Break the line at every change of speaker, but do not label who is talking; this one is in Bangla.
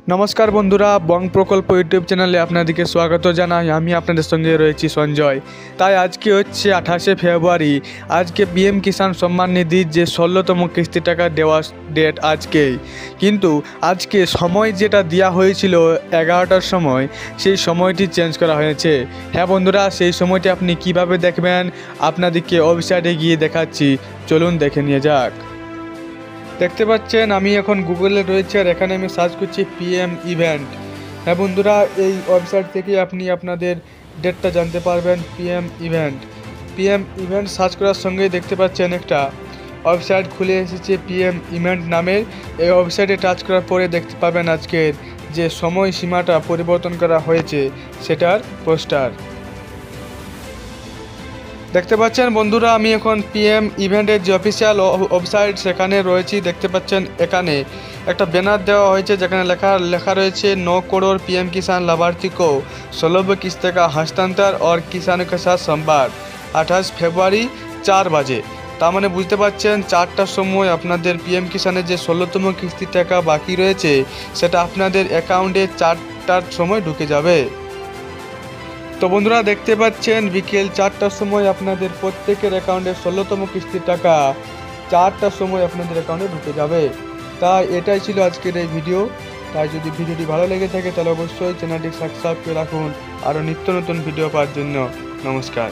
নমস্কার বন্ধুরা, বং প্রকল্প ইউটিউব চ্যানেলে আপনাদেরকে স্বাগত জানাই। আমি আপনাদের সঙ্গে রয়েছি সঞ্জয়। তাই আজকে হচ্ছে 28শে ফেব্রুয়ারি। আজকে পিএম কিষাণ সম্মান নিধির যে 16তম কিস্তি টাকা দেওয়ার ডেট আজকেই, কিন্তু আজকে সময় যেটা দেওয়া হয়েছিল 11টার সময়, সেই সময়টি চেঞ্জ করা হয়েছে। হ্যাঁ বন্ধুরা, সেই সময়টি আপনি কিভাবে দেখবেন আপনাদেরকে ওয়েবসাইটে গিয়ে দেখাচ্ছি, চলুন দেখে নিয়ে যাক। দেখতে পাচ্ছেন আমি এখন গুগলে রয়েছে আর এখানে আমি সার্চ করছি পিএম ইভেন্ট। হ্যাঁ বন্ধুরা, এই ওয়েবসাইট থেকে আপনি আপনাদের ডেটটা জানতে পারবেন। পিএম ইভেন্ট সার্চ করার সঙ্গেই দেখতে পাচ্ছেন একটা ওয়েবসাইট খুলে এসেছে পিএম ইভেন্ট নামের। এই ওয়েবসাইটে টাচ করার পরে দেখতে পাবেন আজকের যে সময়সীমাটা পরিবর্তন করা হয়েছে সেটার পোস্টার। দেখতে পাচ্ছেন বন্ধুরা, আমি এখন পিএম ইভেন্টের যে অফিসিয়াল ওয়েবসাইট সেখানে রয়েছি। দেখতে পাচ্ছেন এখানে একটা ব্যানার দেওয়া হয়েছে যেখানে লেখা রয়েছে 9 करोड़ पीएम किसान लाभार्थी को 16 किस्त का हस्तांतर और किसानों के साथ संवाद 28 ফেব্রুয়ারি 4 বাজে। তার মানে বুঝতে পারছেন 4টার সময় আপনাদের পিএম কিষানের যে 16তম কিস্তি টাকা বাকি রয়েছে সেটা আপনাদের অ্যাকাউন্টে 4টার সময় ঢুকে যাবে। তো বন্ধুরা দেখতে পাচ্ছেন বিকেল 4টার সময় আপনাদের প্রত্যেকের অ্যাকাউন্টে 16তম কিস্তির টাকা 4টার সময় আপনাদের অ্যাকাউন্টে ঢুকে যাবে। তাই এটাই ছিল আজকের এই ভিডিও। তাই যদি ভিডিওটি ভালো লেগে থাকে তাহলে অবশ্যই চ্যানেলটি সাবস্ক্রাইব করে রাখুন আরও নিত্য নতুন ভিডিও পাওয়ার জন্য। নমস্কার।